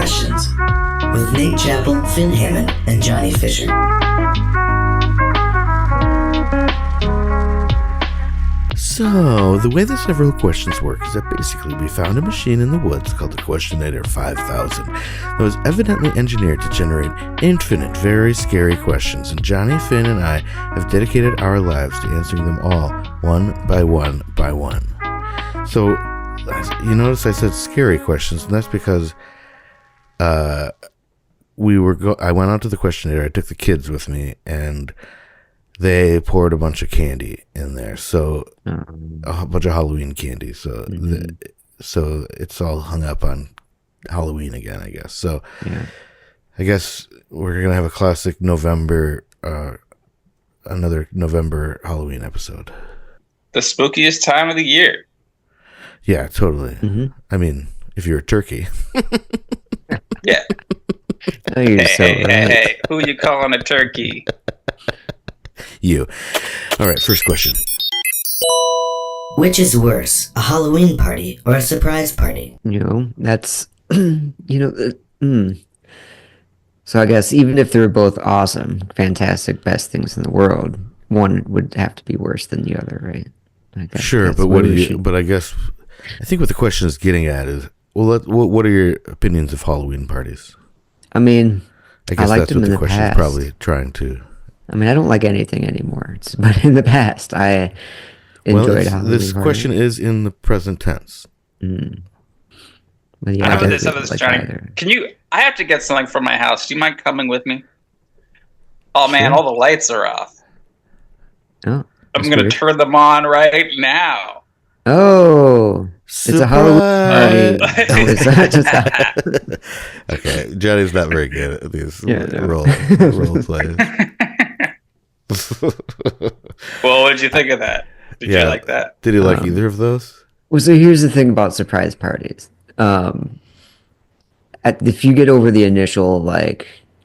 Questions with Nate Chappell, Finn Hammond, and Johnny Fisher. So, the way the several questions work is that basically we found a machine in the woods called the Questionator 5000 that was evidently engineered to generate infinite, very scary questions, and Johnny, Finn, and I have dedicated our lives to answering them all, one by one by one. So, you notice I said scary questions, and that's because I went out to the Questionator, I took the kids with me, and they poured a bunch of candy in there, so a bunch of Halloween candy. So, so it's all hung up on Halloween again, I guess. So, I guess we're gonna have a classic November, another November Halloween episode. The spookiest time of the year. Yeah, totally. I mean, if you're a turkey. Yeah. Oh, you're so right. Hey, who you calling a turkey? You. All right, first question. Which is worse, a Halloween party or a surprise party? That's, So I guess even if they were both awesome, fantastic, best things in the world, one would have to be worse than the other, right? Sure, but but I guess, I think what the question is getting at is, what are your opinions of Halloween parties? I mean, I guess that's what the question is probably trying to. I mean, I don't like anything anymore. But in the past, I enjoyed Halloween. This question is in the present tense. But yeah, I know this like Johnny. Can you? I have to get something from my house. Do you mind coming with me? Oh man, all the lights are off. Oh, I'm gonna turn them on right now. Oh, surprise. It's a Halloween party. Okay, Johnny's not very good at these role plays. Well, what did you think of that? Did you like that? Did you like either of those? Well, so here's the thing about surprise parties. If you get over the initial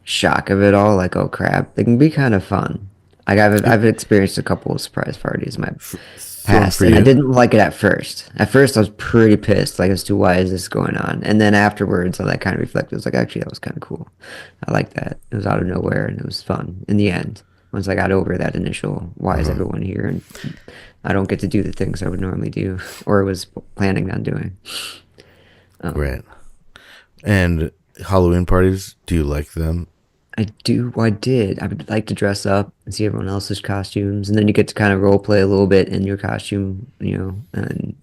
shock of it all, oh crap, they can be kind of fun. I've experienced a couple of surprise parties in my past, and I didn't like it at first. At first, I was pretty pissed, as to why is this going on? And then afterwards, I kind of reflected. I was like, actually, that was kind of cool. I like that. It was out of nowhere, and it was fun in the end. Once I got over that initial, why is everyone here? And I don't get to do the things I would normally do, or was planning on doing. Right. And Halloween parties, do you like them? I do. I did. I would like to dress up and see everyone else's costumes, and then you get to kind of role play a little bit in your costume, and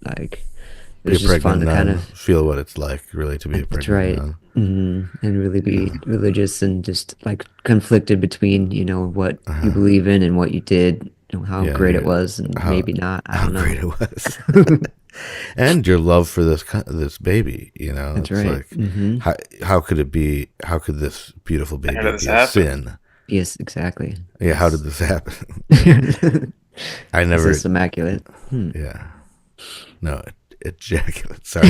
it's just fun to kind of feel what it's like, really, to be a pregnant. That's right. And really be religious and just conflicted between what you believe in and what you did, how great it was, and maybe not. I don't know how great it was. And your love for this baby, That's it's right. How could it be? How could this beautiful baby be a sin? Yes, exactly. Yeah, how did this happen? I never. It's immaculate. Yeah. No, ejaculate. Sorry.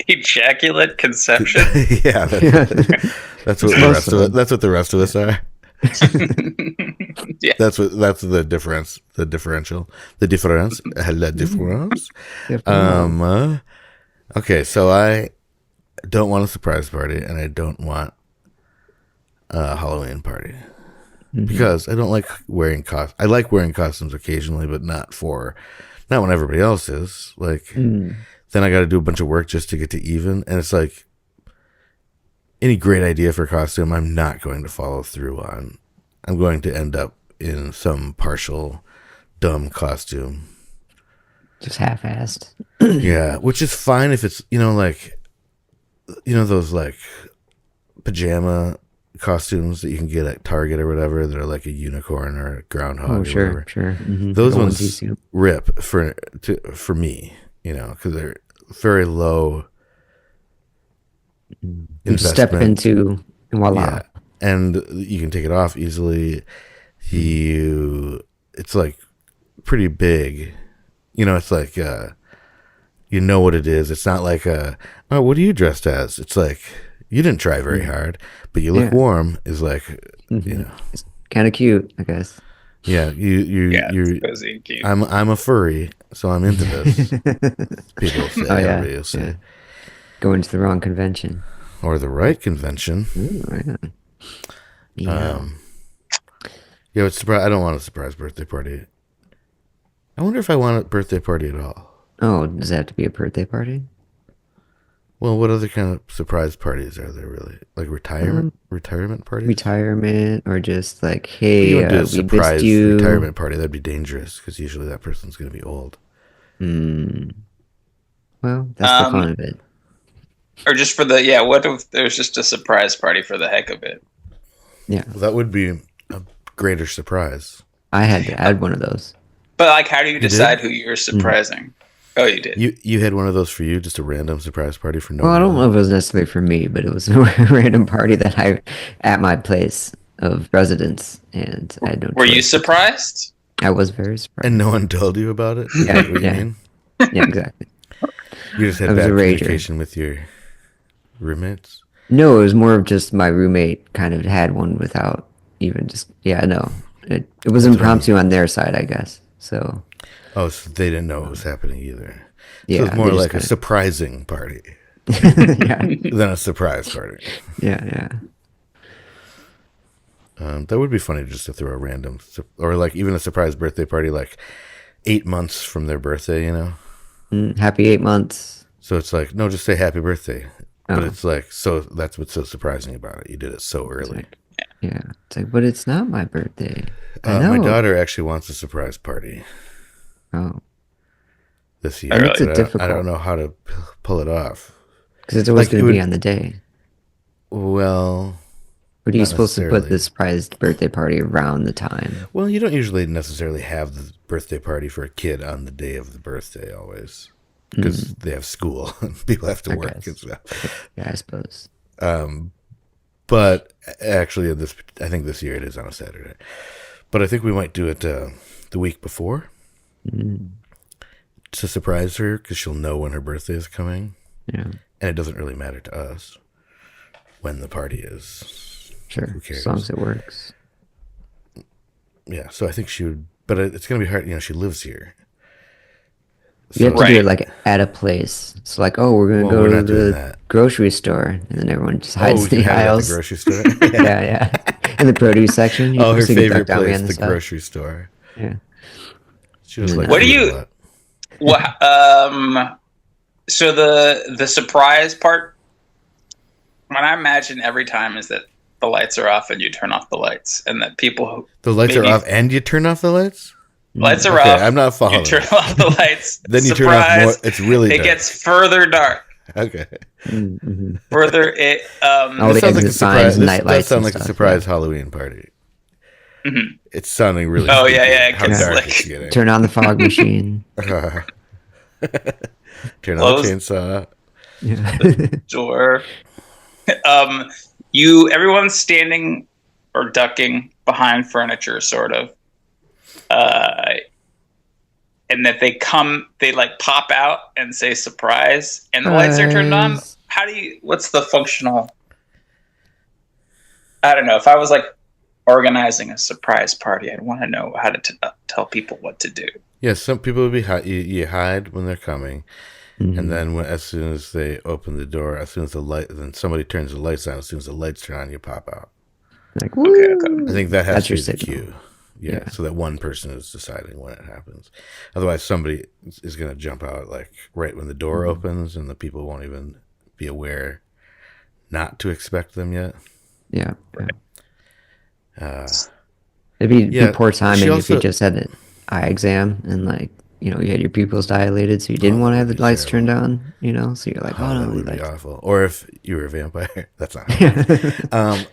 Ejaculate conception. Yeah, that's what the rest of it. That's what the rest of us are. Yeah. That's the difference. The differential. The difference. La difference. Okay, so I don't want a surprise party, and I don't want a Halloween party because I don't like wearing costumes. I like wearing costumes occasionally, but not when everybody else is. Then I got to do a bunch of work just to get to even, and it's any great idea for a costume, I'm not going to follow through on. I'm going to end up in some partial dumb costume. Just half-assed. Yeah, which is fine if it's, those pajama costumes that you can get at Target or whatever that are like a unicorn or a groundhog or whatever. Sure. Those ones rip for me, because they're very low you step into and voila. Yeah. And you can take it off easily. It's pretty big. It's you know what it is. It's not like what are you dressed as? It's you didn't try very hard, but you look warm is It's kind of cute, I guess. Yeah, you're cozy and cute. I'm a furry, so I'm into this. People say, everybody will say. Going to the wrong convention. Or the right convention. Ooh, yeah. Yeah. Yeah, I don't want a surprise birthday party. I wonder if I want a birthday party at all. Oh, does it have to be a birthday party? Well, what other kind of surprise parties are there really? Like retirement parties? Retirement, or just like, You hey, would do a we surprise missed you. retirement party. That'd be dangerous because usually that person's going to be old. Well, that's the fun of it. Or just for what if there's just a surprise party for the heck of it? Yeah. Well, that would be a greater surprise. I had to add one of those. But like, how do you decide did? who you're surprising? Oh, you did. You had one of those for you, just a random surprise party for no Well, I don't reason? know if it was necessarily for me, but it was a random party that at my place of residence, and I had no Were you choice. surprised? I was very surprised. And no one told you about it? Yeah, Is that what you yeah. mean? Yeah, exactly. You just I had was bad a rager. communication with your roommates? No, it was more of just my roommate kind of had one without even just, no. It was impromptu on their side, I guess. So, Oh, so they didn't know what was happening either. yeah. So it's more they just like a kinda- surprising party yeah, than a surprise party. yeah. That would be funny just to throw a random, or like even a surprise birthday party, like 8 months from their birthday, you know? Happy 8 months. So it's like, no, just say happy birthday. But Oh. it's like, so that's what's so surprising about it. You did it so early. Yeah. It's like, but it's not my birthday. I My know. daughter actually wants a surprise party Oh, this year. And it's a But difficult- I don't know how to pull it off. because it's always Like, going it to be would- on the day. Well, What are you not supposed to put necessarily. the surprise birthday party around the time? well, you don't usually necessarily have the birthday party for a kid on the day of the birthday always. Because they have school and people have to I work guess. and stuff. Yeah, I suppose. But actually, I think this year it is on a Saturday. But I think we might do it the week before to surprise her because she'll know when her birthday is coming, Yeah, and it doesn't really matter to us when the party is. sure. Who cares? As long as it works. Yeah, so I think she would, but it's gonna be hard. You know, she lives here. You have to Right. do it like at a place. So like, oh, we're gonna Well, go we're to not doing the that. grocery store, and then everyone just Oh, hides we in can the have it at aisles. the grocery store. yeah. In the produce section. Oh, her so you can favorite duck down place, behind the side. grocery store. Yeah. She just like What do food you- a lot. Well, so the surprise part, what I imagine every time is that the lights are off and you turn off the lights, and that people who The lights maybe- are off and you turn off the lights? lights are Okay, off. I'm not following. You turn off the lights. Then you turn off more. surprise, It's really It dark. gets further dark. Okay. Mm-hmm. Further it. Oh, That the sounds like a exit surprise. signs, This night does lights sound and like a stuff, surprise Halloween party. Mhm. It's sounding really. Oh, spooky, yeah, it how gets dark like- it's getting. Turn on the fog machine. Turn on Close. the chainsaw. Yeah. door. Everyone's standing or ducking behind furniture, sort of, and that they like pop out and say surprise, and the lights are turned on. Surprise. What's the functional? I don't know. If I was like organizing a surprise party, I'd want to know how to tell people what to do. Yeah, some people would be you hide when they're coming, Mhm. and then as soon as they open the door, as soon as then somebody turns the lights on. As soon as the lights turn on, you pop out. Like, Okay. I think that has That's to your be the signal. cue. Yeah, Yeah. so that one person is deciding when it happens. Otherwise, somebody is going to jump out like right when the door Mm-hmm. opens, and the people won't even be aware not to expect them yet. yeah. Uh, It'd be Yeah, poor timing she if also- you just had an eye exam and like, you had your pupils dilated, so you didn't want to have the that'd be lights terrible. turned on, so you're like, oh, that no, would be like, awful. Or if you were a vampire, that's not. yeah.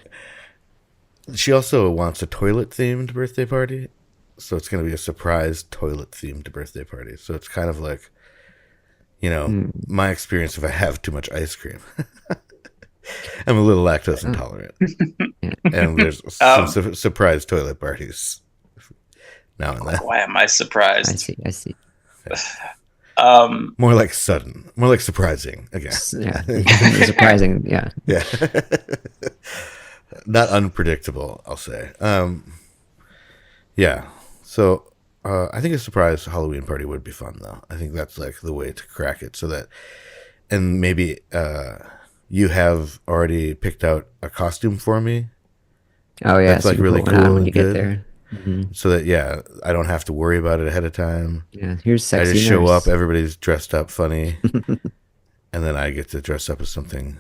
She also wants a toilet themed birthday party, so it's going to be a surprise toilet themed birthday party. So it's kind of like, my experience if I have too much ice cream. I'm a little lactose intolerant, and there's some surprise toilet parties now and then. Why am I surprised? I see. More like sudden, more like surprising again. Yeah. Surprising. Yeah. Yeah. Not unpredictable, I'll say. Yeah. So I think a surprise Halloween party would be fun, though. I think that's like the way to crack it, so that And maybe you have already picked out a costume for me. Oh yeah, That's so like you can really put one on cool when and you get good. there. Hmm. So that I don't have to worry about it ahead of time. Yeah, here's I sexy just show up, nurse. everybody's dressed up funny, and then I get to dress up as something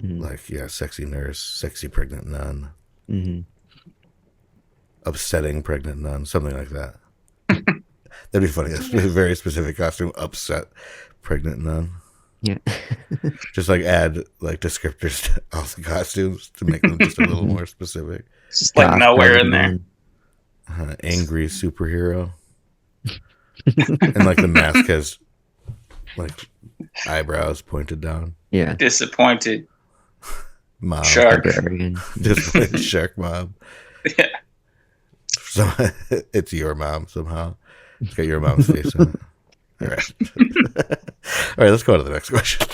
Hmm. like sexy nurse, sexy pregnant nun, Hmm. upsetting pregnant nun, something like that. That'd be funny. That's a very specific costume, upset pregnant nun. Yeah. Just like add like descriptors to all the costumes to make them just a little more specific. It's just like Goth nowhere in pregnant there. nun. Angry superhero, and like the mask has like eyebrows pointed down. Yeah. Disappointed Mom, shark. Barbarian. disappointed shark mom. Yeah. So it's your mom somehow. It's got your mom's face on it. All right. All right, let's go on to the next question.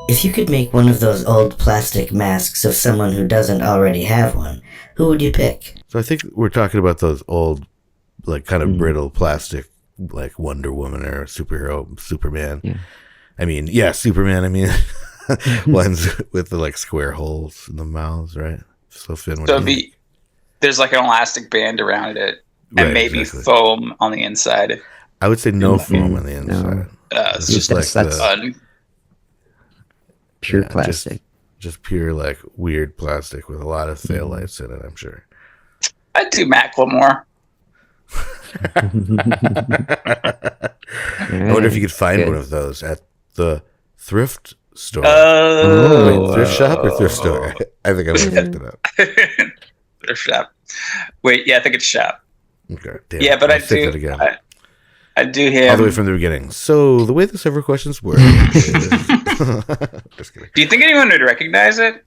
If you could make one of those old plastic masks of someone who doesn't already have one, who would you pick? So I think we're talking about those old, like kind of brittle plastic, like Wonder Woman or superhero, Superman. Yeah. I mean, Superman. I mean, ones with the like square holes in the mouths, right? So Finn. So there's like an elastic band around it, and Right, maybe exactly. foam on the inside. I would say no foam on the inside. It's Just just like that's fun. pure yeah, plastic. just pure like weird plastic with a lot of tail lights in it. I'm sure. I'd do Macklemore. I wonder if you could find one of those at the thrift store. Oh, Wait, thrift shop or thrift store? I think I would have looked it up. thrift shop. Wait, yeah, I think it's shop. Okay, damn Yeah, it. but I'll I say do. that again. I do him. All the way from the beginning. So the way the several questions work is... Just kidding. Do you think anyone would recognize it?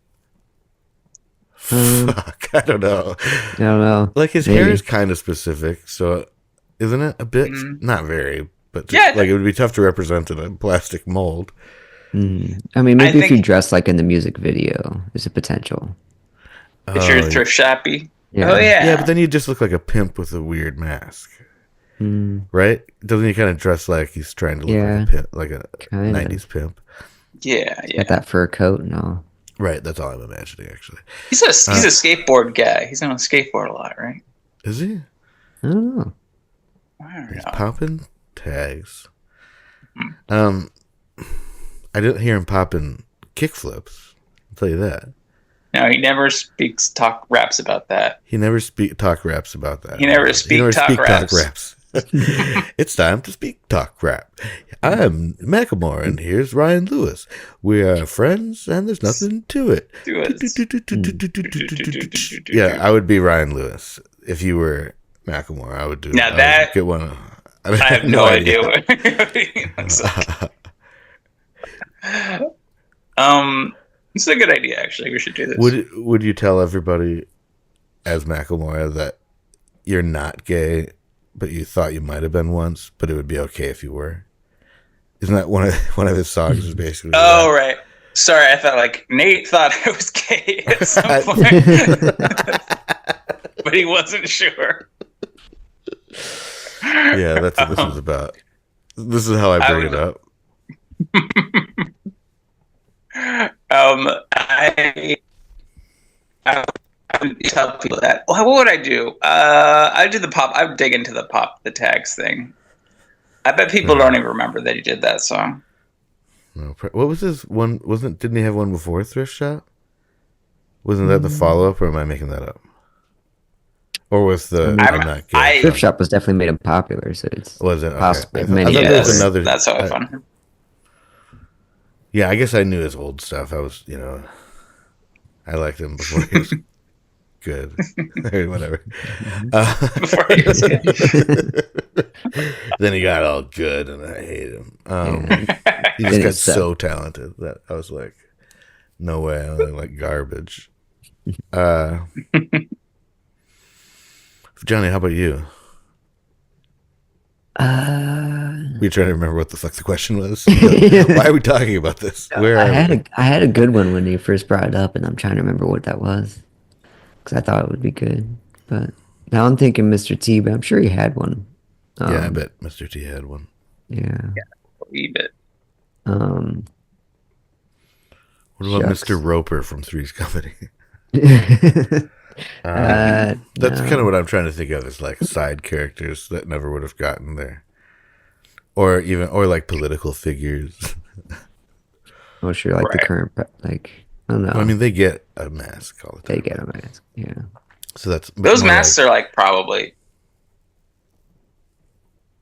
Fuck, I don't know. I don't know. Like his Maybe. hair is kind of specific, so isn't it a bit? Not very, but just, like it would be tough to represent in a plastic mold. I mean, maybe if you dress like in the music video, there's a potential. If you're thrift shoppy. Yeah. Oh yeah. Yeah, but then you just look like a pimp with a weird mask. Right? Doesn't he kind of dress like he's trying to look like a pimp, like a Kinda. 90s pimp? Yeah. Got that fur coat and all. Right, that's all I'm imagining, actually. He's a skateboard guy. He's on a skateboard a lot, right? Is he? I don't know. I don't He's know. popping tags. I didn't hear him popping kickflips. I'll tell you that. No, he never raps about that. He never talk raps about that. He never speak talk raps. It's time to speak talk rap. I'm Macklemore, and here's Ryan Lewis. We are friends, and there's nothing to it. Yeah, I would be Ryan Lewis if you were Macklemore. I would do. Now I would that- get one. I have no idea what it's a good idea. Actually, we should do this. Would you tell everybody as Macklemore that you're not gay, but you thought you might have been once, but it would be okay if you were? Isn't that one of his songs? Is basically Oh right. Sorry, I thought like Nate thought I was gay at some point, but he wasn't sure. Yeah, that's what this is about. This is how I bring it up. I would tell people that. Well, what would I do? I'd do the pop. I would dig into the tags thing. I bet people don't even remember that he did that song. No, what was his one? Didn't he have one before Thrift Shop? Wasn't that the follow up, or am I making that up? Or was the I'm not gay? Thrift Shop was definitely made him popular, so it's was it okay. possible. I thought there was another. That's how I found him. Yeah, I guess I knew his old stuff. I was, I liked him before he was good. Whatever. Before he was good. Then he got all good, and I hate him. He just got so talented that I was like, no way, I only like garbage. Johnny, how about you? Were you trying to remember what the fuck the question was? Why are we talking about this? I had a good one when you first brought it up, and I'm trying to remember what that was because I thought it would be good. But now I'm thinking Mr. T, but I'm sure he had one. Yeah, I bet Mr. T had one. Yeah. wee bit. Um, What about shucks. Mr. Roper from Three's Company? That's kind of No. what I'm trying to think of as like side characters that never would have gotten there, or like political figures. Oh, sure, like the Right. current, like, I don't know. I mean, they get a mask all the time. They get a mask. Yeah. So that's Those masks are like probably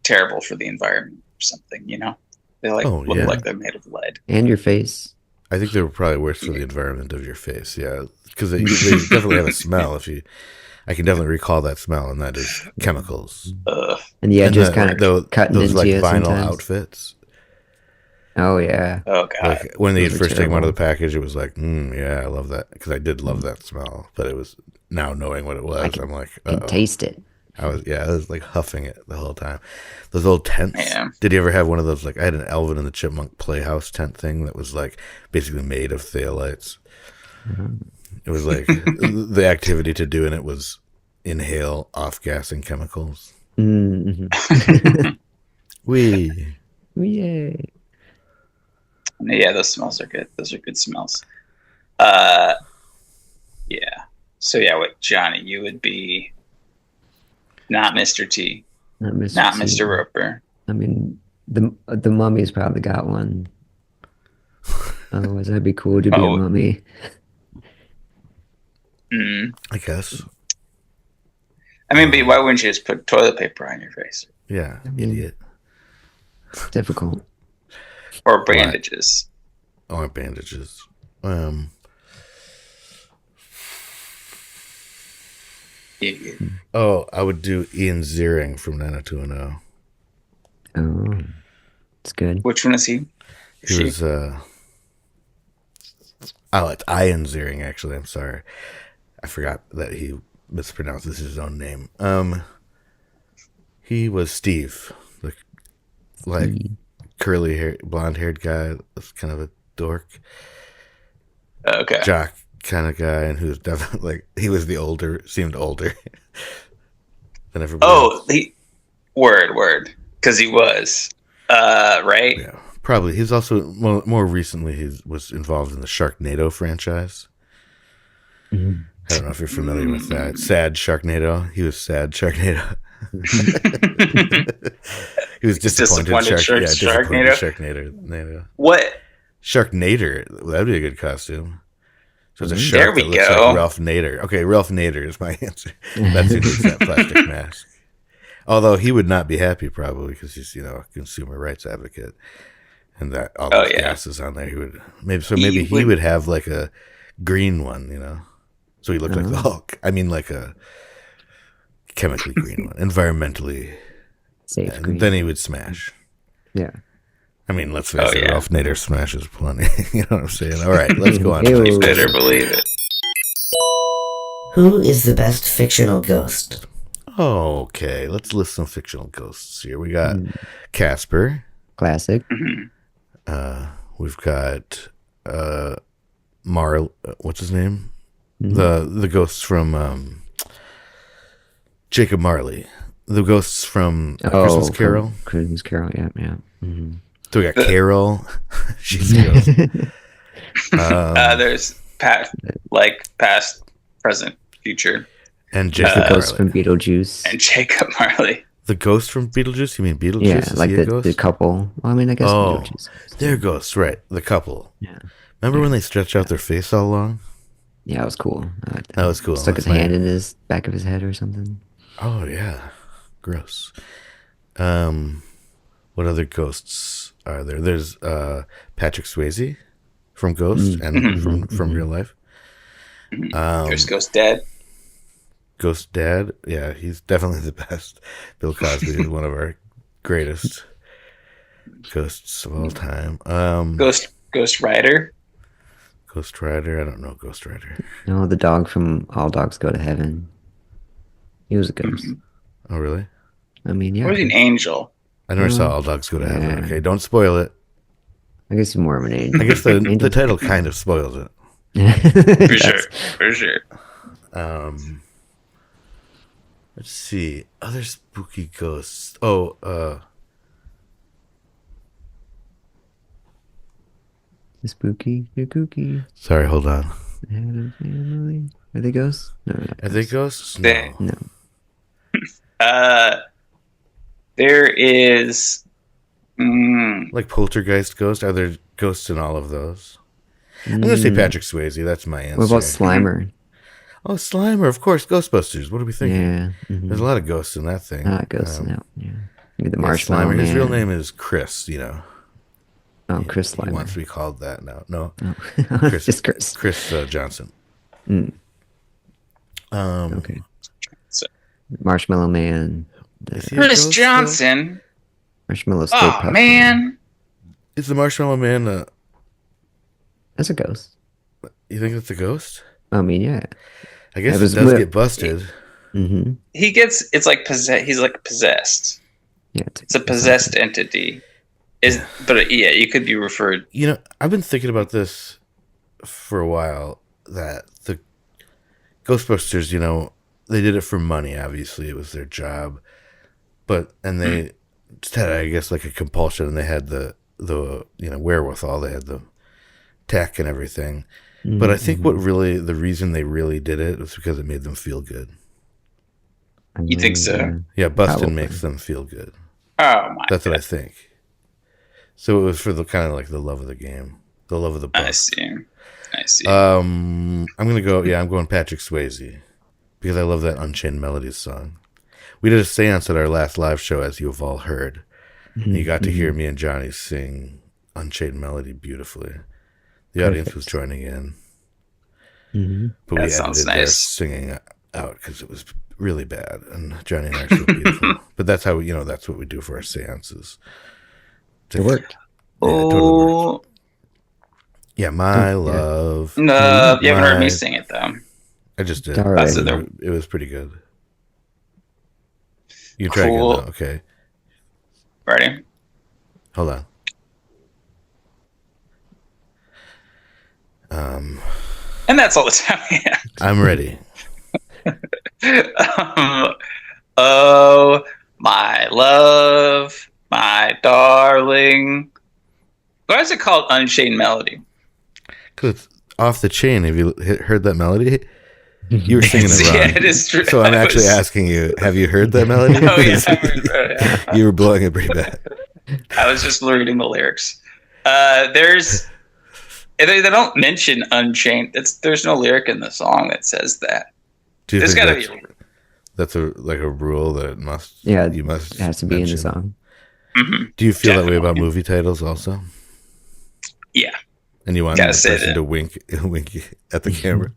terrible for the environment or something, you know? They like Oh, look yeah. like they're made of lead. And your face. I think they were probably worse for the environment of your face. Yeah, because they definitely have a smell. I can definitely recall that smell, and that is chemicals. Ugh. And the edges kind of those cutting into like you vinyl sometimes. outfits. Oh, yeah. Oh god. Like when they Those are first take them out of terrible. the package, it was like, yeah, I love that, because I did love that smell. But it was now knowing what it was, I'm like, I can taste it. I was like huffing it the whole time. Those old tents. Yeah. Did you ever have one of those? Like I had an Alvin and the Chipmunk Playhouse tent thing that was like basically made of thiolites. It was like the activity to do in it was inhale off-gassing chemicals. Mm-hmm. Wee. Yay. Yeah, those smells are good. Those are good smells. Yeah. So yeah, what Johnny, you would be not Mr. T, Not Mr. not T. Mr. Roper. I mean, the mummy's probably got one. Otherwise, that'd be cool to be a Oh. mummy. Mm. I guess. I mean, but why wouldn't you just put toilet paper on your face Yeah, mean- idiot. It's difficult. or bandages? Or bandages. Idiot. Oh, I would do Ian Ziering from 90210. Oh, it's good. Which one is he? He was it's Ian Ziering, actually. I'm sorry. I forgot that he mispronounces his own name. He was Steve, like curly hair, blonde haired guy. That's kind of a dork, Okay. jock kind of guy, and who's definitely like he was seemed older than everybody. Oh, else. word, because he was, right? Yeah, probably. He's also more recently he was involved in the Sharknado franchise. Mhm. I don't know if you're familiar with that. Sad Sharknado. He was sad Sharknado. He was disappointed. Sharknado. Sharknado. What? Sharknader. That'd be a good costume. So it's a There shark we that looks go. like Ralph Nader. Okay, Ralph Nader is my answer. That's who needs that plastic mask. Although he would not be happy probably because he's a consumer rights advocate, and that all those gases on there. He would maybe he would have like a green one, so he looked like the Hulk. I mean, like a chemically green one, environmentally Safe and green. then he would smash. Yeah. I mean, let's face it, yeah. Ralph Nader smashes plenty. You know what I'm saying? All right, let's go on. to Ew. the next You better question. believe it. Who is the best fictional ghost? Okay, let's list some fictional ghosts here. We got Casper. Classic. We've got what's his name? The ghosts from Jacob Marley. The ghosts from Christmas Carol. Christmas Carol, yeah. Mm-hmm. So we got Carol. She's a ghost. There's past, present, future, And The Jacob ghost from Marley. Beetlejuice. and Jacob Marley. The ghost from Beetlejuice? You mean Beetlejuice? Yeah, Is like he a the ghost? couple. Well, I mean, I guess Oh, Beetlejuice. they're ghosts, right. The couple. Yeah. Remember when they stretched out their face all long? Yeah, it was cool. I liked That was cool. Stuck That's his hand my- in his back of his head or something. Oh, yeah. Gross. What other ghosts are there? There's Patrick Swayze from Ghost and from real life. There's Ghost Dead. Ghost Dad. Yeah, he's definitely the best. Bill Cosby is one of our greatest ghosts of all time. Ghost Rider. Ghost Rider. I don't know Ghost Rider. No, the dog from All Dogs Go to Heaven. He was a ghost. Oh, really? I mean, yeah. Or was he an angel? I never saw All Dogs Go to Heaven. Yeah. Okay, don't spoil it. I guess he's more of an angel. I guess the title kind of spoils it. For sure. For sure. Let's see. Other spooky ghosts. Oh, You're spooky. You're kooky. Sorry, hold on. Had a family. Are they ghosts? No, they're not Are they ghosts. ghosts? No. No. There is. Like Poltergeist ghost? Are there ghosts in all of those? I'm going to say Patrick Swayze. That's my answer. What about Slimer? Oh, Slimer, of course. Ghostbusters. What are we thinking? Yeah. There's a lot of ghosts in that thing. Ghosts in that. Yeah. Maybe the Yeah, Marshmallow Slimer. Man. His real name is Chris, Oh, Chris He Slimer. wants to be called that now. No. Oh. Just Chris. Chris Johnson. Okay. Marshmallow Man. Is he a Chris ghost Johnson. Marshmallow Stay Oh Puft man. Is the Marshmallow Man, That's a ghost. you think that's a ghost? I mean, yeah. I guess It it was does lit. get busted. Mm-hmm. It's like he's like possessed. Yeah. It's a possessed entity. But you could be referred. I've been thinking about this for a while, that the Ghostbusters, they did it for money, obviously. It was their job. And they just had, I guess, like a compulsion, and they had the wherewithal. They had the tech and everything. Mm-hmm. But I think the reason they really did it was because it made them feel good. You think so? Yeah, busting Probably. makes them feel good. Oh my. That's what I think. So it was for the kind of like the love of the game, the love of the book. I see. I'm going Patrick Swayze because I love that Unchained Melodies song. We did a seance at our last live show, as you have all heard. And you got to hear me and Johnny sing Unchained Melody beautifully. The audience was joining in. Mm-hmm. But we That sounds edited their nice. singing out because it was really bad. And Johnny and I are so beautiful. But that's how that's what we do for our seances. It worked. Yeah, it totally worked. Yeah, my love. No, you haven't heard me sing it though. I just did. All right. It was pretty good. You can try Cool. again, though. Okay. Ready? Hold on. And that's all the time we have. I'm ready. Oh, my love, my darling. Why is it called Unchained Melody? Because it's off the chain. Have you heard that melody? You were singing it wrong. Yeah, it is true. So I'm actually asking you, have you heard that melody? Oh, yeah. You were blowing it pretty bad. I was just reading the lyrics. They don't mention Unchained. There's no lyric in the song that says that. Do you There's think got to be. that's a rule that it must? Yeah, you must. It has to be in the song. Mm-hmm. Do you feel that way about Definitely. movie titles also? Yeah. And you want Gotta the say person that. to wink at the camera?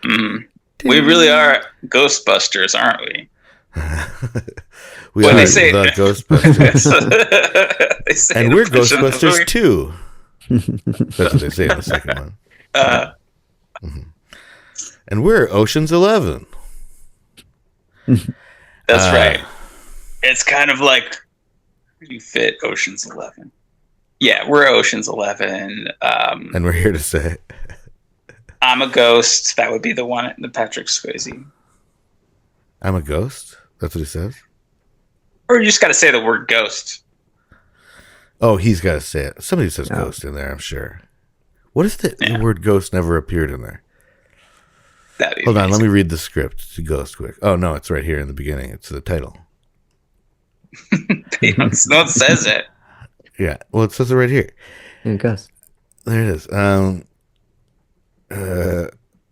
Mm. We really are Ghostbusters, aren't we? We When are they say- the Ghostbusters. They say And the we're person in the Ghostbusters movie. too. That's what they say in the second one. And we're Ocean's 11. That's right. It's kind of like you fit Ocean's 11. Yeah, we're Ocean's 11. And we're here to say, I'm a ghost. That would be the one, the Patrick Swayze. I'm a ghost? That's what he says? Or you just got to say the word ghost. Oh, he's got to say it. Somebody says ghost in there, I'm sure. What if the word ghost never appeared in there? That'd be Hold on, let amazing. me read the script to Ghost quick. Oh, no, it's right here in the beginning. It's the title. No one says it. Yeah, well, it says it right here. Yeah, it goes. There it is.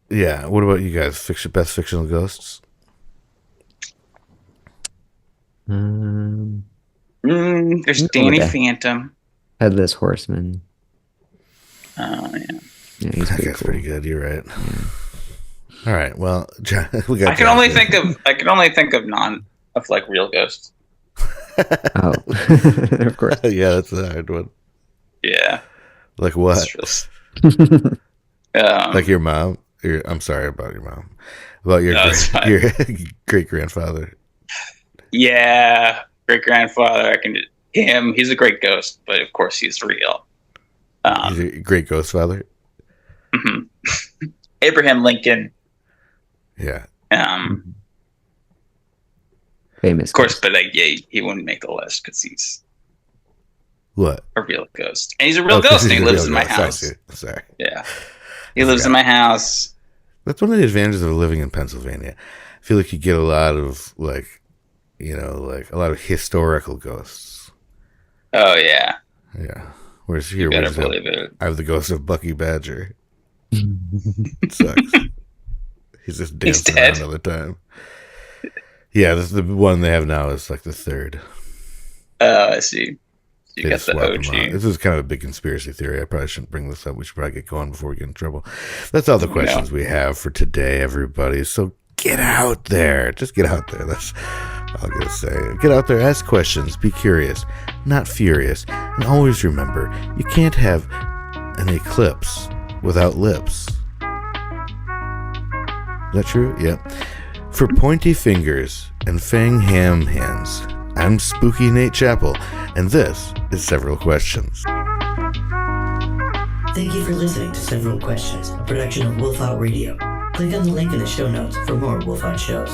Yeah, what about you guys? Best fictional ghosts? There's No, Danny okay. Phantom. Headless Horseman. Oh, yeah. Yeah, he's That pretty guy's cool. pretty good. You're right. All right. Well, John, we got. I can only think of like real ghosts. Oh, of course. Yeah, that's a hard one. Yeah. Like what? It's just, Like your mom? I'm sorry about your mom. About your No, it's fine. your great grandfather. yeah, great grandfather. Him. He's a great ghost, but of course he's real. He's a great ghost father. Mhm. Abraham Lincoln. Yeah. Famous. Of course, but he wouldn't make the list because he's What? A real ghost. And he's a real ghost, and he lives in my house. Sorry. Yeah. He lives in my house. That's one of the advantages of living in Pennsylvania. I feel like you get a lot of, like, you know, like a lot of historical ghosts. Oh, yeah. Yeah. Whereas here, I have the ghost of Bucky Badger. It sucks. He's just dancing around all the time. Yeah, this is the one they have now is like the third. Oh, I see. You got the OG. This is kind of a big conspiracy theory. I probably shouldn't bring this up. We should probably get going before we get in trouble. That's all the questions we have for today, everybody. So get out there. Just get out there. That's all I'm going to say. Get out there. Ask questions. Be curious. Not furious. And always remember, you can't have an eclipse without lips. Is that true? Yep. For pointy fingers and fang ham hands, I'm Spooky Nate Chappell, and this is Several Questions. Thank you for listening to Several Questions, a production of Wolf Out Radio. Click on the link in the show notes for more Wolf Out shows.